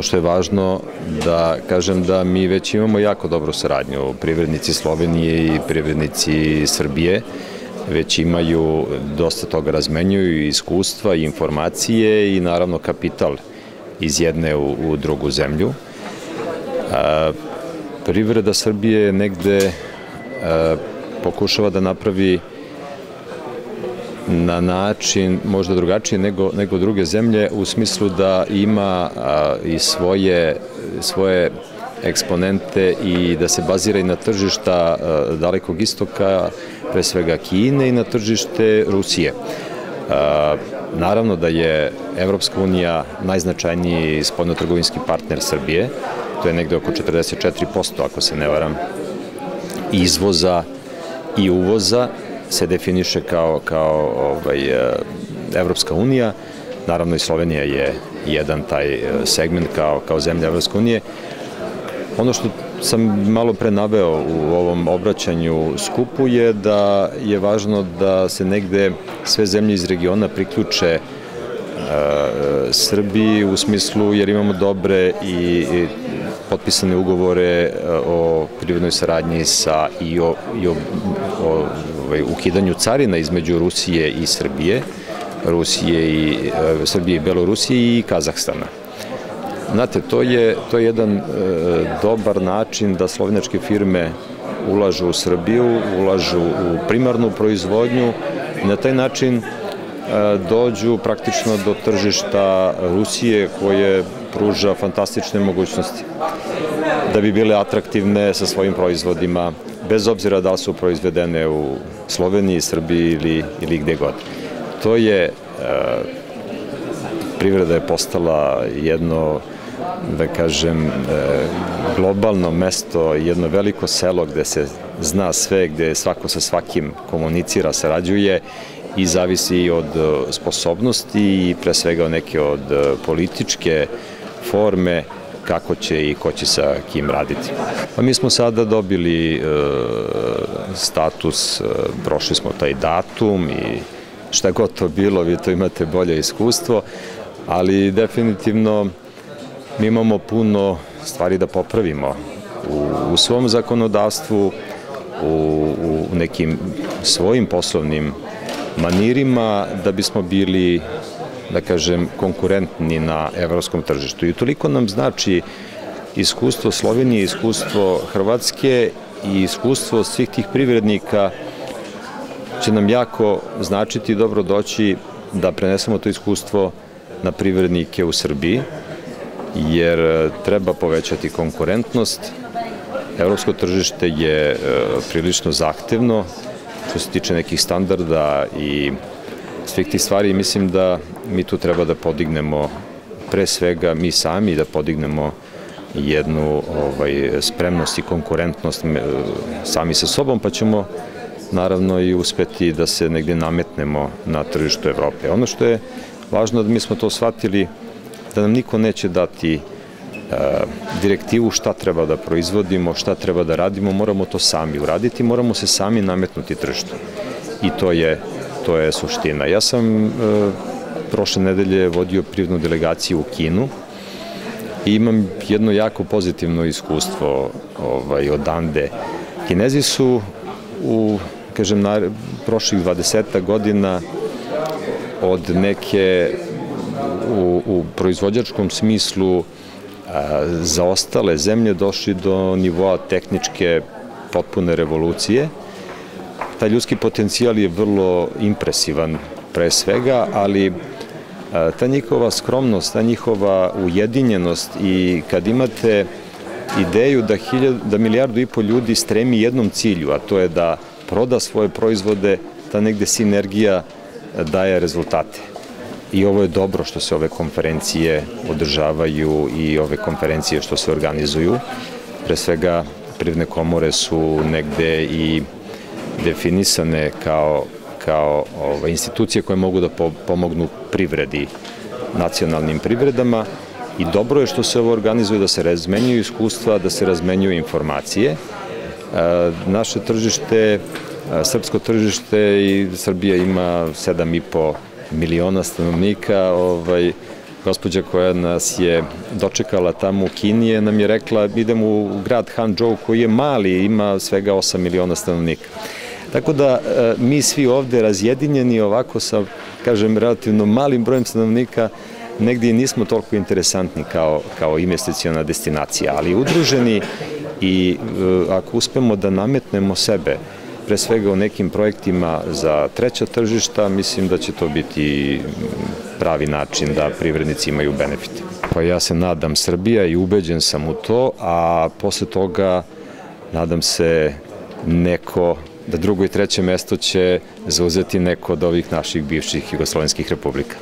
što je važno da kažem da mi već imamo jako dobru saradnju. Privrednici Slovenije i privrednici Srbije već imaju dosta toga, razmenjuju iskustva i informacije i naravno kapital iz jedne u drugu zemlju. Privreda Srbije negde pokušava da napravi na način možda drugačiji nego druge zemlje, u smislu da ima i svoje eksponente i da se bazira i na tržišta Dalekog istoka, pre svega Kine, i na tržište Rusije. Naravno da je Evropska unija najznačajniji spoljnotrgovinski partner Srbije, to je negde oko 44%, ako se ne varam, izvoza i uvoza se definiše kao Evropska unija. Naravno i Slovenija je jedan taj segment kao zemlja Evropske unije. Ono što sam malo pre naveo u ovom obraćanju skupu je da je važno da se negde sve zemlje iz regiona priključe Srbiji, u smislu jer imamo dobre i potpisane ugovore o privrednoj saradnji i o ukidanju carina između Rusije i Srbije, Srbije i Belorusije i Kazahstana. Znate, to je jedan dobar način da slovenačke firme ulažu u Srbiju, ulažu u primarnu proizvodnju i na taj način dođu praktično do tržišta Rusije, koje pruža fantastične mogućnosti da bi bile atraktivne sa svojim proizvodima, bez obzira da li su proizvedene u Sloveniji, Srbiji ili gde god. To je, privreda je postala jedno, da kažem, globalno mesto, jedno veliko selo gde se zna sve, gde svako sa svakim komunicira, sarađuje i zavisi od sposobnosti i pre svega neke od političke forme kako će i ko će sa kim raditi. Pa mi smo sada dobili status, prošli smo taj datum i šta god to bilo, vi to imate bolje iskustvo, ali definitivno mi imamo puno stvari da popravimo u svom zakonodavstvu, u nekim svojim poslovnim manirima, da bismo bili, da kažem, konkurentni na evropskom tržištu. I toliko nam znači iskustvo Slovenije, iskustvo Hrvatske i iskustvo svih tih privrednika će nam jako značiti i dobro doći da prenesemo to iskustvo na privrednike u Srbiji, jer treba povećati konkurentnost. Evropsko tržište je prilično zahtevno što se tiče nekih standarda i svih tih stvari. Mislim da mi tu treba da podignemo, pre svega mi sami, da podignemo jednu spremnost i konkurentnost sami sa sobom, pa ćemo naravno i uspeti da se negde nametnemo na tržištu Evrope. Ono što je važno da mi smo to shvatili, da nam niko neće dati direktivu šta treba da proizvodimo, šta treba da radimo, moramo to sami uraditi, moramo se sami nametnuti tržištu. I to je suština. Ja sam prošle nedelje vodio privrednu delegaciju u Kinu i imam jedno jako pozitivno iskustvo odande. Kinezi su kažem, prošlih 20 godina od neke u proizvođačkom smislu zaostale zemlje došli do nivoa tehničke potpune revolucije. Taj ljudski potencijal je vrlo impresivan pre svega, ali ta njihova skromnost, ta njihova ujedinjenost i kad imate ideju da 1,5 milijardu ljudi stremi jednom cilju, a to je da proda svoje proizvode, ta negde sinergija daje rezultate. I ovo je dobro što se ove konferencije održavaju i ove konferencije što se organizuju. Pre svega, privredne komore su negde i definisane kao institucije koje mogu da pomognu privredi, nacionalnim privredama, i dobro je što se ovo organizuje, da se razmenjuju iskustva, da se razmenjuju informacije. Naše tržište, srpsko tržište, i Srbija ima 7,5 miliona stanovnika, gospođa koja nas je dočekala tamo u Kini nam je rekla idemo u grad Hangzhou koji je mali, ima svega 8 miliona stanovnika. Tako da mi svi ovde razjedinjeni ovako sa, kažem, relativno malim brojem stanovnika, negdje nismo toliko interesantni kao investiciona destinacija, ali udruženi i ako uspemo da nametnemo sebe, pre svega u nekim projektima za treća tržišta, mislim da će to biti pravi način da privrednici imaju benefite. Pa ja se nadam Srbija i ubeđen sam u to, a posle toga nadam se da drugo i treće mesto će zauzeti neko od ovih naših bivših jugoslovenskih republika.